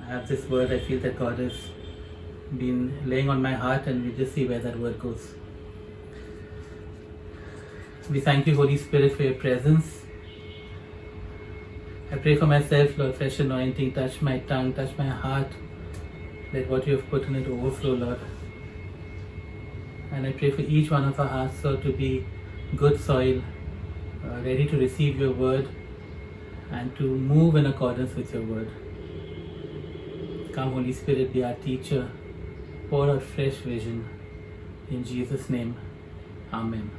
have this word. I feel that God has been laying on my heart, and we just see where that word goes. We thank you, Holy Spirit, for your presence. I pray for myself, Lord, fresh anointing, touch my tongue, touch my heart. Let what you have put in it overflow, Lord. And I pray for each one of our hearts, Lord, to be good soil, ready to receive your word and to move in accordance with your word. Come, Holy Spirit, be our teacher. Pour out fresh vision. In Jesus' name, Amen.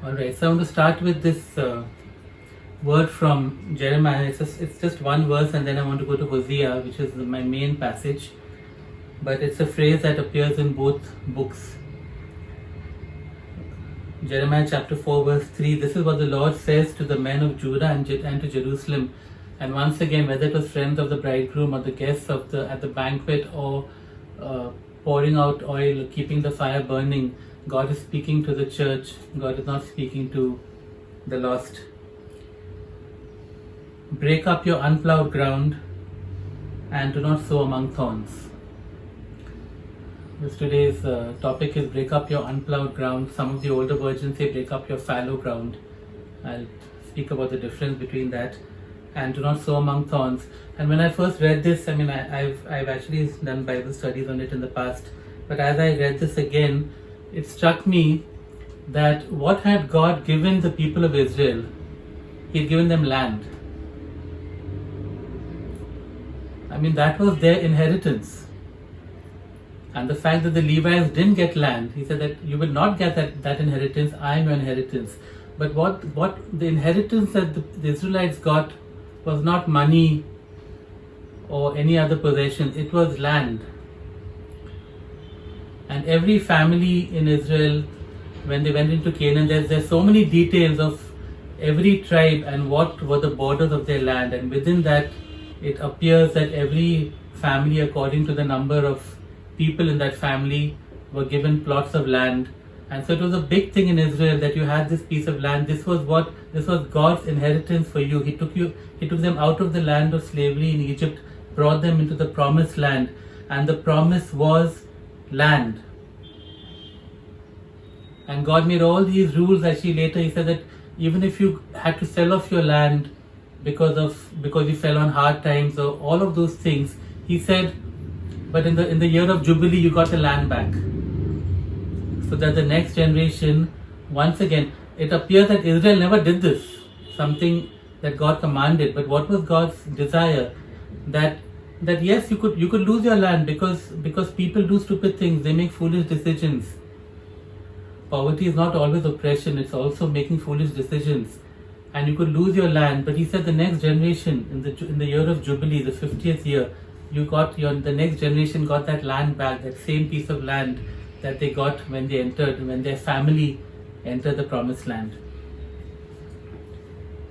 Alright, so I want to start with this word from Jeremiah. It's just one verse, and then I want to go to Hosea, which is my main passage. But it's a phrase that appears in both books. Jeremiah chapter 4 verse 3, this is what the Lord says to the men of Judah and to Jerusalem. And once again, whether it was friends of the bridegroom or the guests at the banquet, or pouring out oil, keeping the fire burning, God is speaking to the church. God is not speaking to the lost. Break up your unplowed ground and do not sow among thorns. Today's topic is break up your unplowed ground. Some of the older versions say break up your fallow ground. I'll speak about the difference between that. And do not sow among thorns. And when I first read this, I've actually done Bible studies on it in the past. But as I read this again, it struck me that what had God given the people of Israel? He'd given them land. That was their inheritance. And the fact that the Levites didn't get land, he said that you will not get that inheritance, I am your inheritance. But what the inheritance that the Israelites got was not money or any other possession, it was land. And every family in Israel, when they went into Canaan, there's so many details of every tribe and what were the borders of their land. And within that, it appears that every family, according to the number of people in that family, were given plots of land. And so it was a big thing in Israel that you had this piece of land. This was God's inheritance for you. He took them out of the land of slavery in Egypt, brought them into the promised land, and the promise was land. And God made all these rules. Actually later he said that even if you had to sell off your land because you fell on hard times or all of those things, he said, but in the year of Jubilee you got the land back. So that the next generation, once again, it appears that Israel never did this, something that God commanded. But what was God's desire? That yes, you could lose your land because people do stupid things, they make foolish decisions. Poverty is not always oppression, it's also making foolish decisions. And you could lose your land, but he said the next generation, in the year of Jubilee, the 50th year, the next generation got that land back, that same piece of land that they got when their family entered the promised land.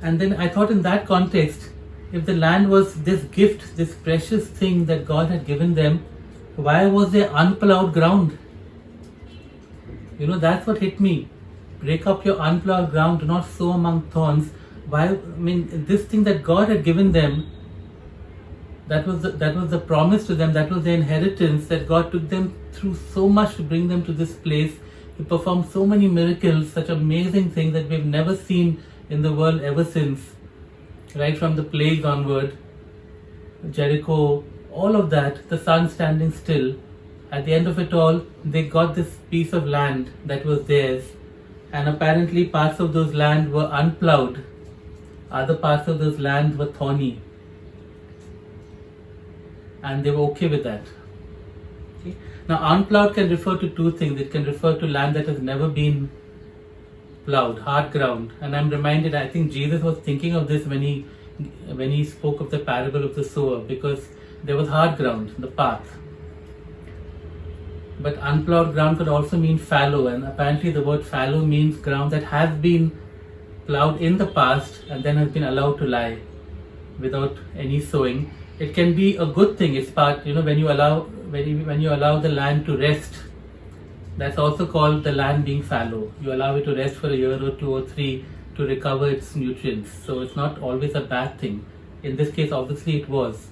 And then I thought in that context, if the land was this gift, this precious thing that God had given them, why was there unplowed ground? That's what hit me. Break up your unplowed ground, do not sow among thorns. This thing that God had given them, that was the promise to them, that was their inheritance, that God took them through so much to bring them to this place. He performed so many miracles, such amazing things that we've never seen in the world ever since. Right from the plagues onward, Jericho, all of that, the sun standing still. At the end of it all, they got this piece of land that was theirs. And apparently parts of those land were unplowed. Other parts of those land were thorny. And they were okay with that. Okay? Now unplowed can refer to two things. It can refer to land that has never been plowed, hard ground. And I'm reminded, I think Jesus was thinking of this when he spoke of the parable of the sower, because there was hard ground, the path. But unplowed ground could also mean fallow, and apparently the word fallow means ground that has been plowed in the past and then has been allowed to lie without any sowing. It can be a good thing. It's part, when you allow the land to rest, that's also called the land being fallow. You allow it to rest for a year or two or three to recover its nutrients. So it's not always a bad thing. In this case, obviously it was.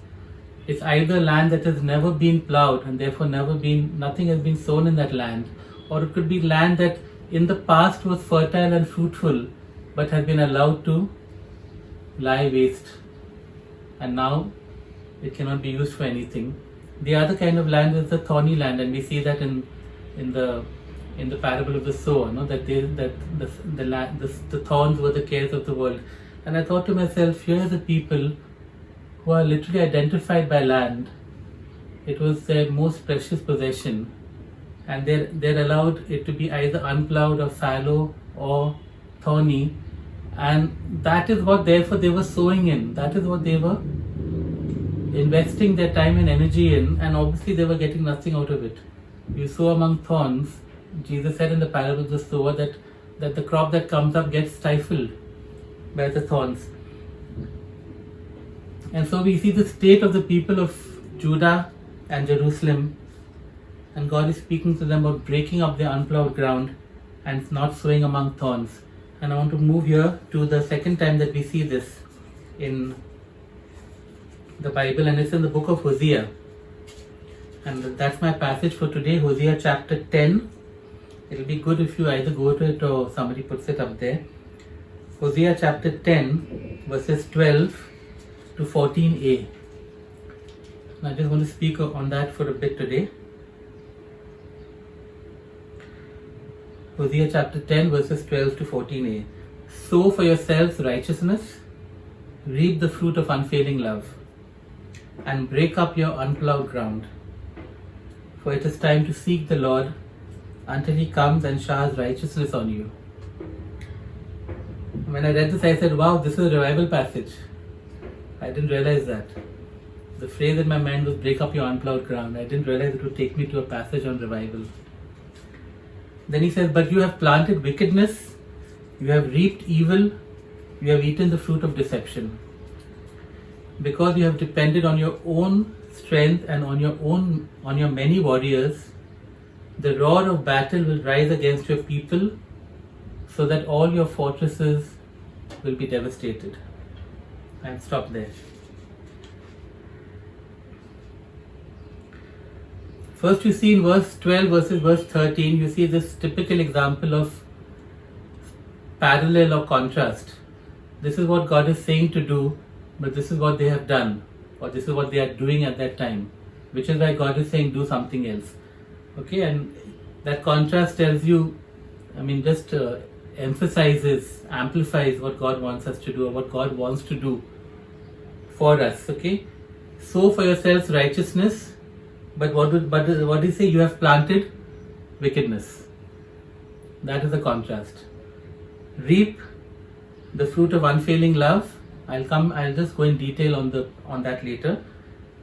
It's either land that has never been plowed and therefore nothing has been sown in that land, or it could be land that in the past was fertile and fruitful but has been allowed to lie waste and now it cannot be used for anything. The other kind of land is the thorny land, and we see that in the parable of the sower, no? That the thorns were the cares of the world. And I thought to myself, here are the people who are literally identified by land. It was their most precious possession, and they're allowed it to be either unplowed or fallow or thorny, and that is what therefore they were sowing in. That is what they were investing their time and energy in, and obviously they were getting nothing out of it. You sow among thorns. Jesus said in the parable of the sower that the crop that comes up gets stifled by the thorns. And so we see the state of the people of Judah and Jerusalem, and God is speaking to them about breaking up their unplowed ground and not sowing among thorns. And I want to move here to the second time that we see this in the Bible, and it's in the book of Hosea. And that's my passage for today, Hosea chapter 10. It'll be good if you either go to it or somebody puts it up there. Hosea chapter 10, verses 12 to 14a. I just want to speak on that for a bit today. Hosea chapter 10, verses 12 to 14a. Sow for yourselves righteousness, reap the fruit of unfailing love, and break up your unplowed ground. For it is time to seek the Lord until He comes and showers righteousness on you. When I read this, I said, wow, this is a revival passage. I didn't realize that. The phrase in my mind was break up your unplowed ground. I didn't realize it would take me to a passage on revival. Then he says, but you have planted wickedness, you have reaped evil, you have eaten the fruit of deception. Because you have depended on your own strength and on your many warriors, the roar of battle will rise against your people, so that all your fortresses will be devastated. And stop there. First you see in verse 12 versus verse 13, you see this typical example of parallel or contrast. This is what God is saying to do, but this is what they have done, or this is what they are doing at that time, which is why God is saying do something else. Okay, and that contrast tells you, just emphasizes, amplifies what God wants us to do, or what God wants to do for us. Okay, sow for yourselves righteousness, but what do you say? You have planted wickedness. That is the contrast. Reap the fruit of unfailing love. I'll just go in detail on that later.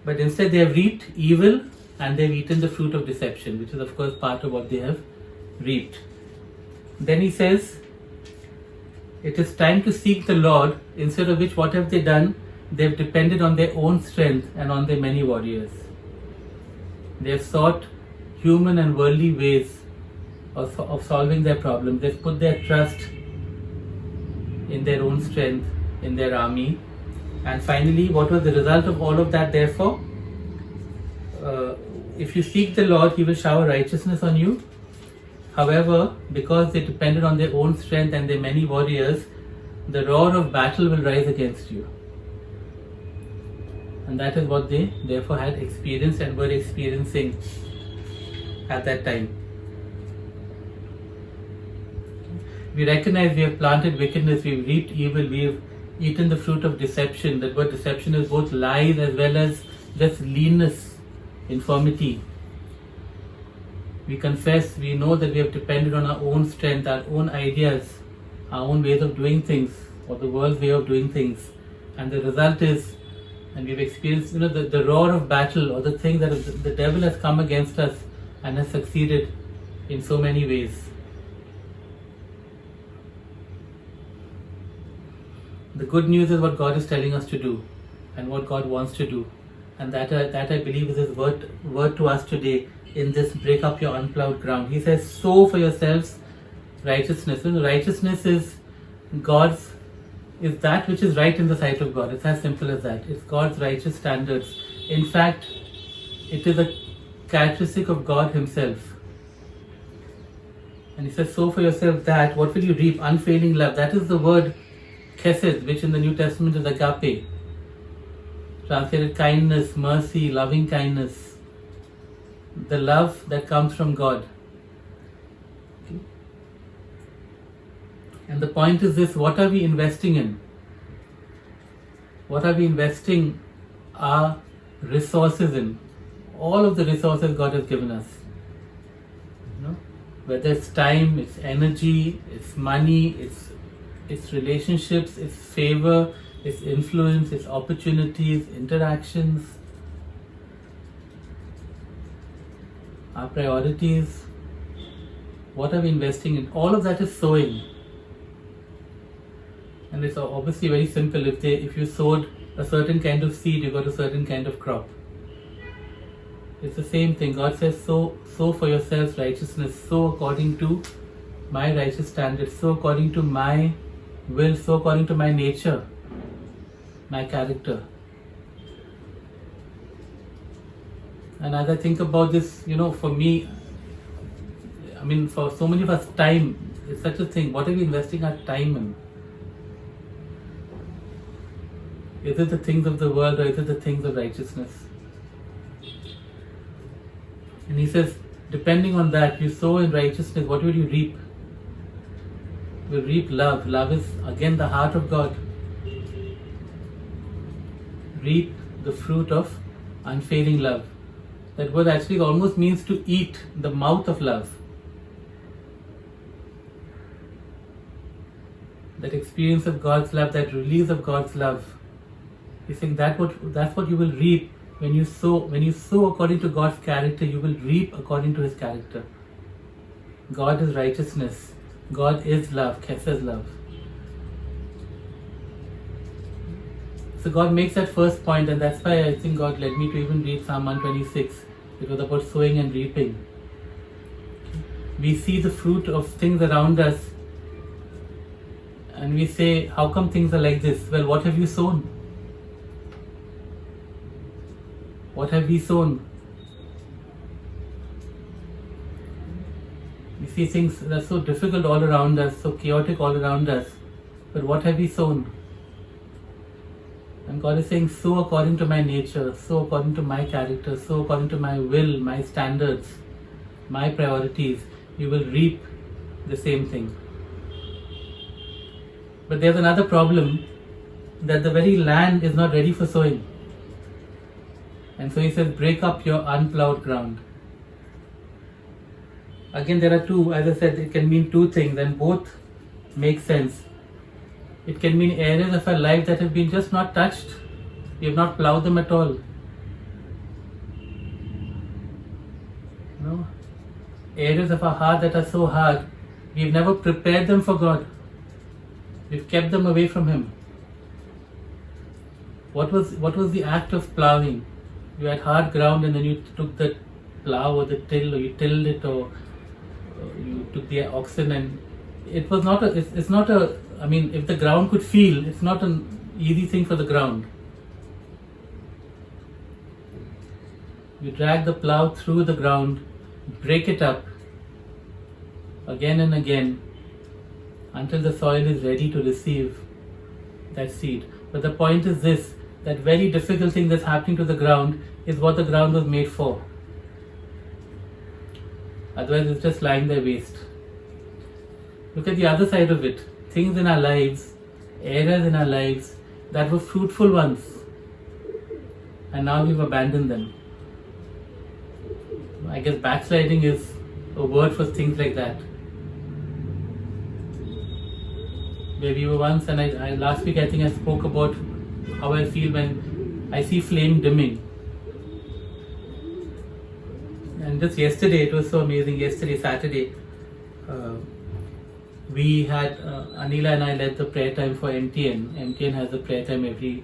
But instead they have reaped evil and they've eaten the fruit of deception, which is of course part of what they have reaped. Then he says, it is time to seek the Lord, instead of which what have they done? They've depended on their own strength and on their many warriors. They have sought human and worldly ways of solving their problems. They've put their trust in their own strength, in their army. And finally, what was the result of all of that? Therefore, if you seek the Lord, He will shower righteousness on you. However, because they depended on their own strength and their many warriors, the roar of battle will rise against you. And that is what they therefore had experienced and were experiencing at that time. We recognize we have planted wickedness, we've reaped evil, we've eaten the fruit of deception. That word deception is both lies as well as just leanness, infirmity. We confess, we know that we have depended on our own strength, our own ideas, our own ways of doing things, or the world's way of doing things. And the result is, and we've experienced, the roar of battle, or the thing that the devil has come against us and has succeeded in so many ways. The good news is what God is telling us to do and what God wants to do. And that I believe is His word to us today in this break up your unplowed ground. He says, sow for yourselves righteousness. Righteousness is God's is that which is right in the sight of God. It's as simple as that. It's God's righteous standards. In fact, it is a characteristic of God Himself. And He says, sow for yourself that, what will you reap? Unfailing love. That is the word chesed, which in the New Testament is agape. Translated kindness, mercy, loving kindness. The love that comes from God. Okay. And the point is this, what are we investing in? What are we investing our resources in? All of the resources God has given us. You know, whether it's time, it's energy, it's money, it's relationships, it's favor, it's influence, it's opportunities, interactions, our priorities. What are we investing in? All of that is sowing. And it's obviously very simple. If you sowed a certain kind of seed, you got a certain kind of crop. It's the same thing. God says, sow for yourselves righteousness, sow according to my righteous standards, sow according to my will, sow according to my nature, my character. And as I think about this, for me, for so many of us, time is such a thing. What are we investing our time in? Is it the things of the world or is it the things of righteousness? And He says, depending on that, you sow in righteousness, what will you reap? You will reap love. Love is again the heart of God. Reap the fruit of unfailing love. That word actually almost means to eat the mouth of love. That experience of God's love, that release of God's love. He's saying that's what you will reap when you sow. When you sow according to God's character, you will reap according to His character. God is righteousness. God is love. Chesed love. So God makes that first point, and that's why I think God led me to even read Psalm 126. It was about sowing and reaping. We see the fruit of things around us, and we say, how come things are like this? Well, what have you sown? What have we sown? We see things that are so difficult all around us, so chaotic all around us. But what have we sown? And God is saying, sow according to my nature, sow according to my character, sow according to my will, my standards, my priorities. You will reap the same thing. But there's another problem, that the very land is not ready for sowing. And so He says, break up your unplowed ground. Again, there are two, as I said, it can mean two things, and both make sense. It can mean areas of our life that have been just not touched. We have not plowed them at all. Areas of our heart that are so hard, we've never prepared them for God. We've kept them away from Him. What was the act of plowing? You had hard ground and then you took the plow or the till, or you tilled it, or you took the oxen, and it was not it's not a, if the ground could feel, it's not an easy thing for the ground. You drag the plow through the ground, break it up again and again until the soil is ready to receive that seed. But the point is this, that very difficult thing that's happening to the ground is what the ground was made for. Otherwise it's just lying there waste. Look at the other side of it. Things in our lives, areas in our lives that were fruitful once, and now we've abandoned them. I guess backsliding is a word for things like that. Where we were once, and I last week I think I spoke about how I feel when I see flame dimming. And just yesterday, it was so amazing. Yesterday, Saturday, we had Anila and I led the prayer time for MTN. MTN has a prayer time every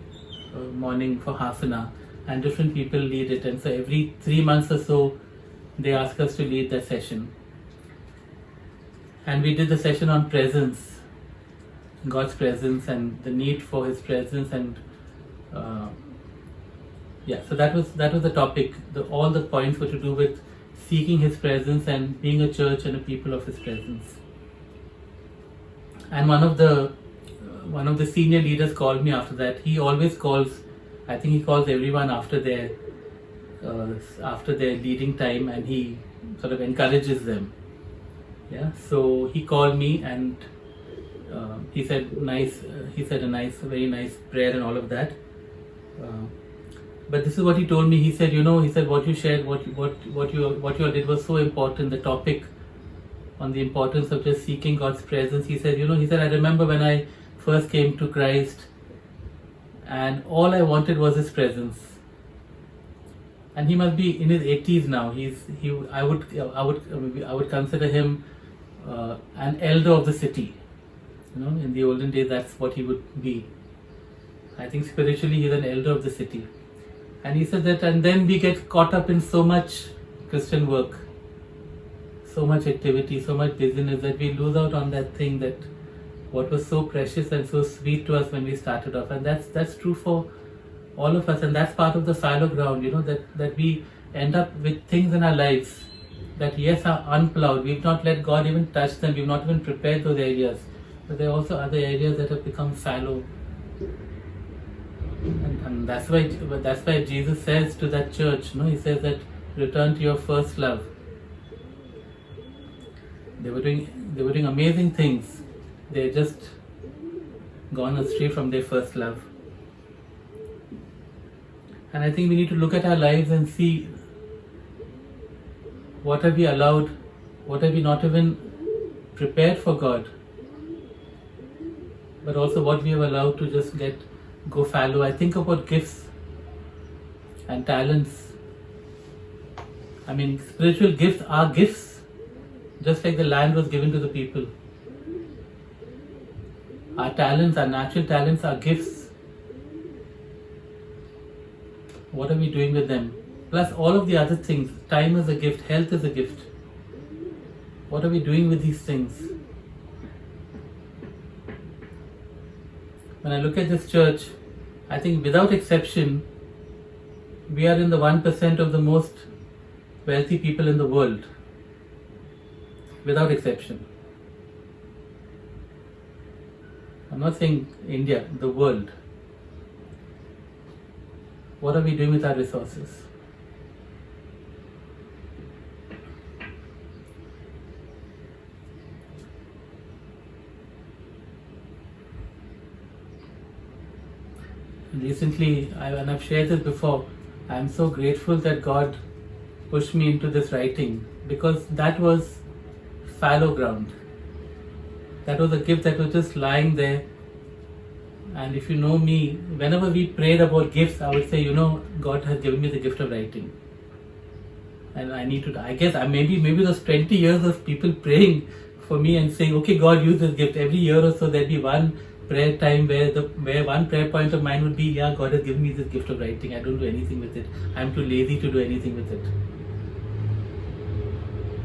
morning for half an hour, and different people lead it. And so every 3 months or so, they ask us to lead that session. And we did the session on presence. God's presence and the need for His presence, and uh, yeah. So that was the topic. All the points were to do with seeking His presence and being a church and a people of His presence. And one of the senior leaders called me after that. He always calls. I think he calls everyone after their leading time, and he sort of encourages them. Yeah. So he called me, and he said a very nice prayer and all of that. But this is what he told me. He said, what you shared, what you did was so important. The topic on the importance of just seeking God's presence. He said, I remember when I first came to Christ, and all I wanted was His presence. And he must be in his 80s now. I would consider him an elder of the city. In the olden days, that's what he would be. I think spiritually, he's an elder of the city. And he said that, and then we get caught up in so much Christian work, so much activity, so much busyness, that we lose out on that thing, that what was so precious and so sweet to us when we started off. And that's true for all of us, and that's part of the fallow ground, that we end up with things in our lives that, yes, are unplowed. We've not let God even touch them. We've not even prepared those areas. But there are also other areas that have become fallow. And that's why Jesus says to that church, He says that return to your first love. They were doing amazing things. They just gone astray from their first love. And I think we need to look at our lives and see what have we allowed, what have we not even prepared for God, but also what we have allowed to just go fallow. I think about gifts and talents. I mean, spiritual gifts are gifts, just like the land was given to the people. Our talents, our natural talents are gifts. What are we doing with them? Plus all of the other things. Time is a gift, health is a gift. What are we doing with these things? When I look at this church, I think without exception, we are in the 1% of the most wealthy people in the world. Without exception. I'm not saying India, the world. What are we doing with our resources? Recently, and I've shared this before, I'm so grateful that God pushed me into this writing, because that was fallow ground. That was a gift that was just lying there. And if you know me, whenever we prayed about gifts, I would say, God has given me the gift of writing. And I need to, I guess, maybe those 20 years of people praying for me and saying, okay, God, use this gift. Every year or so, there'd be one prayer time where one prayer point of mine would be, yeah, God has given me this gift of writing. I don't do anything with it. I'm too lazy to do anything with it.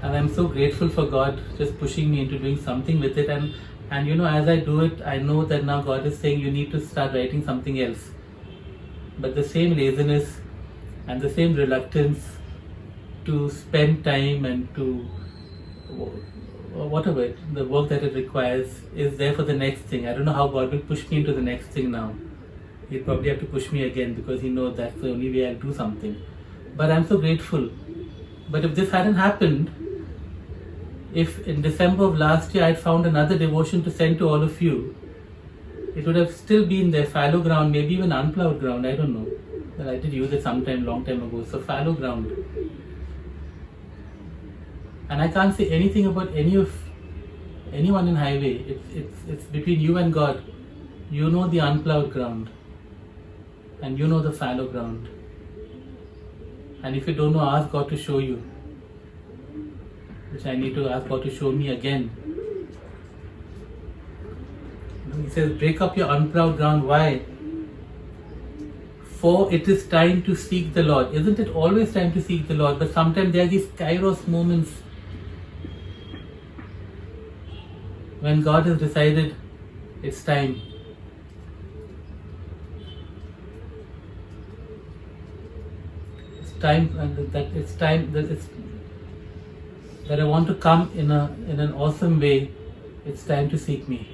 And I'm so grateful for God just pushing me into doing something with it. And as I do it, I know that now God is saying you need to start writing something else. But the same laziness and the same reluctance to spend time and to whatever the work that it requires is there for the next thing. I don't know how God will push me into the next thing now. He'll probably have to push me again, because He knows that's the only way I'll do something. But I'm so grateful. But if this hadn't happened, if in December of last year I'd found another devotion to send to all of you, it would have still been there, fallow ground, maybe even unplowed ground, I don't know. But I did use it long time ago. So fallow ground. And I can't say anything about anyone in highway. It's between you and God. You know the unplowed ground, and you know the fallow ground. And if you don't know, ask God to show you, which I need to ask God to show me again. He says, break up your unplowed ground. Why? For it is time to seek the Lord. Isn't it always time to seek the Lord? But sometimes there are these kairos moments when God has decided It's time. It's time, and that it's time that I want to come in an awesome way. It's time to seek me.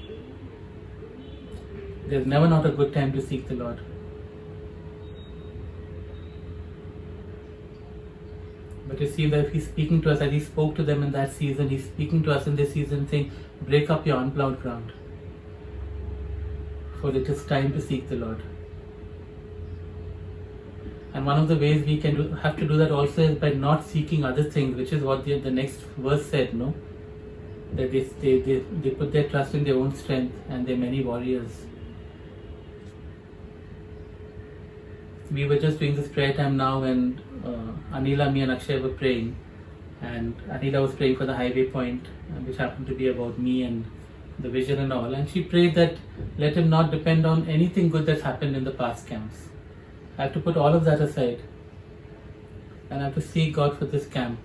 There's never not a good time to seek the Lord. But you see that He's speaking to us, as He spoke to them in that season, He's speaking to us in this season saying, break up your unplowed ground. For it is time to seek the Lord. And one of the ways we can have to do that also is by not seeking other things, which is what the next verse said, no? That they put their trust in their own strength and their many warriors. We were just doing this prayer time now, and Anila, me and Akshay were praying, and Anila was praying for the highway point, which happened to be about me and the vision and all, and she prayed that let him not depend on anything good that's happened in the past camps. I have to put all of that aside, and I have to seek God for this camp.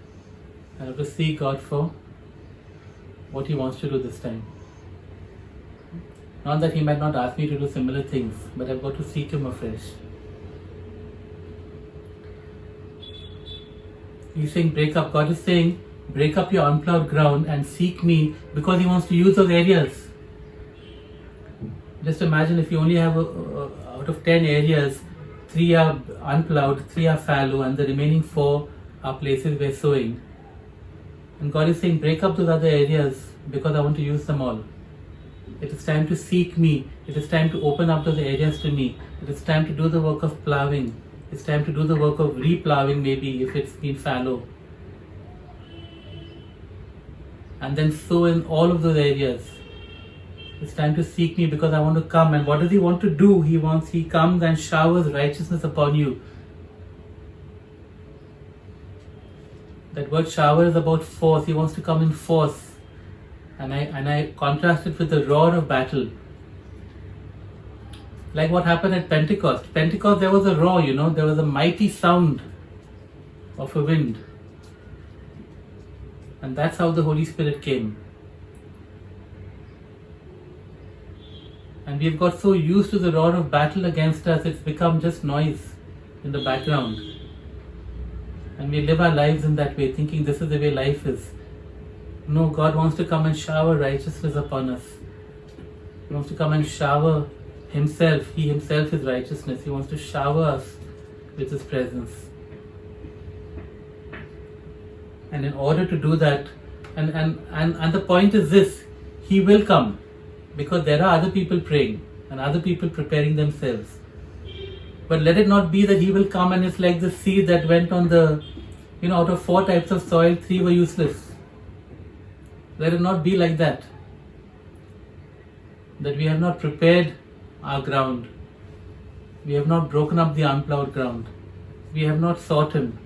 I have to seek God for what He wants to do this time. Not that He might not ask me to do similar things, but I've got to seek Him afresh. He's saying break up. God is saying break up your unplowed ground and seek me, because He wants to use those areas. Just imagine if you only have out of 10 areas, 3 are unplowed, 3 are fallow, and the remaining 4 are places where sowing. And God is saying break up those other areas because I want to use them all. It is time to seek me. It is time to open up those areas to me. It is time to do the work of plowing. It's time to do the work of re-plowing, maybe if it's been fallow. And then sow in all of those areas. It's time to seek me because I want to come. And what does He want to do? He comes and showers righteousness upon you. That word shower is about force. He wants to come in force. And I contrast it with the roar of battle. Like what happened at Pentecost. Pentecost, there was a roar, there was a mighty sound of a wind. And that's how the Holy Spirit came. And we've got so used to the roar of battle against us, it's become just noise in the background. And we live our lives in that way, thinking this is the way life is. No, God wants to come and shower righteousness upon us. He wants to come and shower Himself. He Himself is righteousness. He wants to shower us with His presence. And in order to do that, and the point is this, He will come, because there are other people praying and other people preparing themselves. But let it not be that He will come and it's like the seed that went on the, out of 4 types of soil, 3 were useless. Let it not be like that. That we have not prepared our ground. We have not broken up the unplowed ground. We have not sought Him.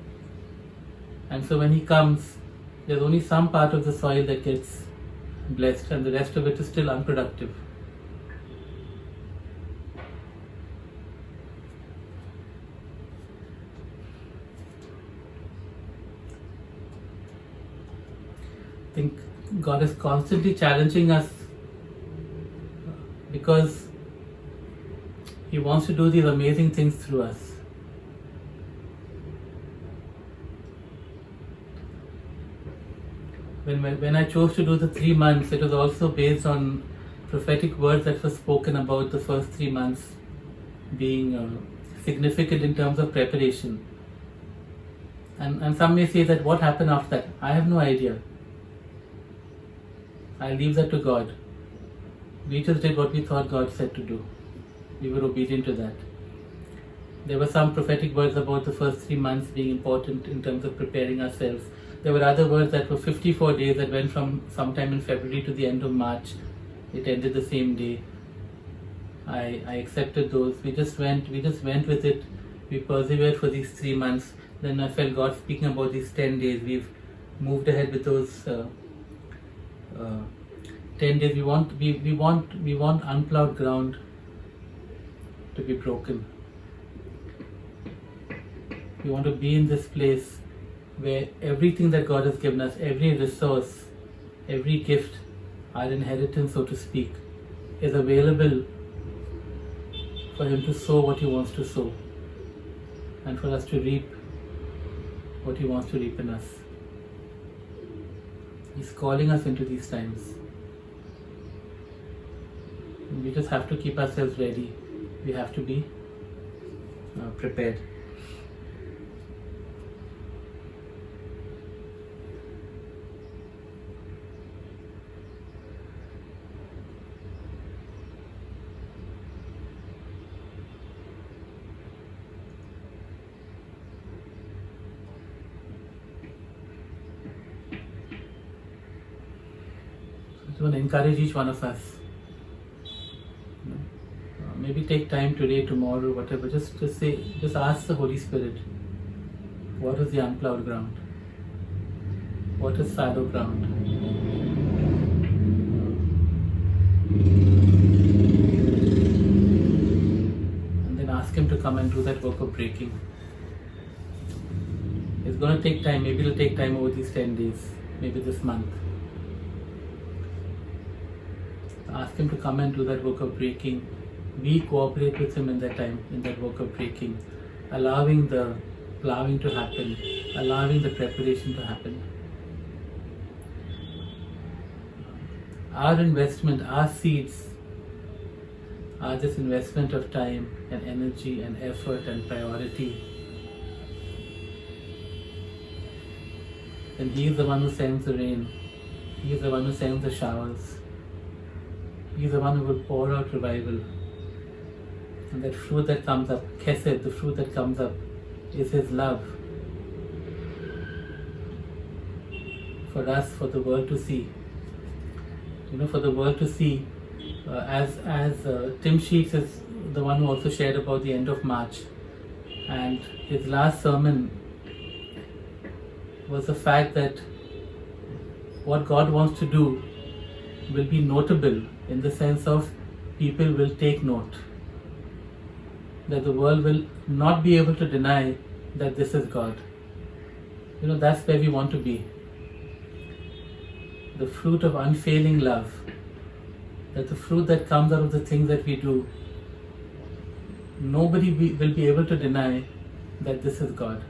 And so when He comes, there's only some part of the soil that gets blessed and the rest of it is still unproductive. I think God is constantly challenging us because He wants to do these amazing things through us. When I chose to do the 3 months, it was also based on prophetic words that were spoken about the first 3 months being significant in terms of preparation. And some may say that what happened after that? I have no idea. I leave that to God. We just did what we thought God said to do. We were obedient to that. There were some prophetic words about the first 3 months being important in terms of preparing ourselves. There were other words that were 54 days that went from sometime in February to the end of March. It ended the same day. I accepted those. We just went with it. We persevered for these 3 months. Then I felt God speaking about these 10 days. We've moved ahead with those 10 days. We want unplowed ground to be broken. We want to be in this place where everything that God has given us, every resource, every gift, our inheritance, so to speak, is available for Him to sow what He wants to sow, and for us to reap what He wants to reap in us. He's calling us into these times. And we just have to keep ourselves ready. We have to be prepared. I want to encourage each one of us. Maybe take time today, tomorrow, whatever. Just ask the Holy Spirit, what is the unplowed ground? What is fallow ground? And then ask Him to come and do that work of breaking. It's going to take time. Maybe it'll take time over these 10 days, maybe this month. Ask Him to come and do that work of breaking. We cooperate with Him in that time, in that work of breaking, allowing the plowing to happen, allowing the preparation to happen. Our investment, our seeds, are this investment of time and energy and effort and priority. And He is the one who sends the rain. He is the one who sends the showers. He is the one who will pour out revival. And that fruit that comes up, Chesed, the fruit that comes up, is His love for us, for the world to see. For the world to see, as Tim Sheets is the one who also shared about the end of March, and his last sermon was the fact that what God wants to do will be notable in the sense of people will take note, that the world will not be able to deny that this is God. That's where we want to be. The fruit of unfailing love, that the fruit that comes out of the things that we do, nobody will be able to deny that this is God.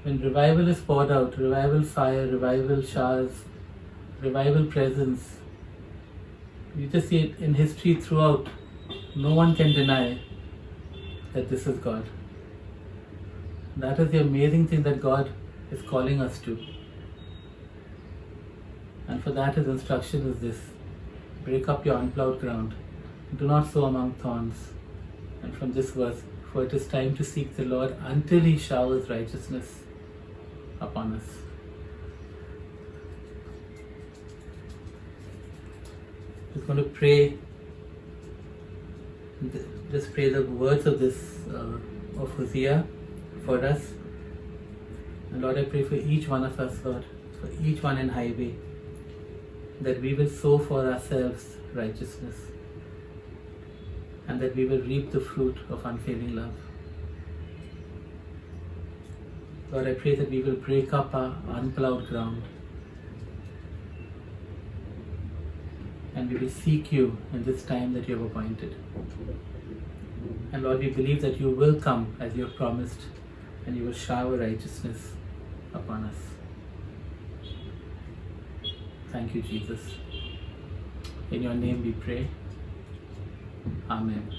When revival is poured out, revival fire, revival showers, revival presence, you just see it in history throughout. No one can deny that this is God. That is the amazing thing that God is calling us to. And for that His instruction is this: break up your unplowed ground. Do not sow among thorns. And from this verse, for it is time to seek the Lord until He showers righteousness upon us. Just going to pray. Just pray the words of this of Hosea for us. And Lord, I pray for each one of us, Lord, for each one in Highway, that we will sow for ourselves righteousness, and that we will reap the fruit of unfailing love. Lord, I pray that we will break up our unplowed ground, and we will seek You in this time that You have appointed. And Lord, we believe that You will come as You have promised, and You will shower righteousness upon us. Thank You, Jesus. In Your name we pray. Amen.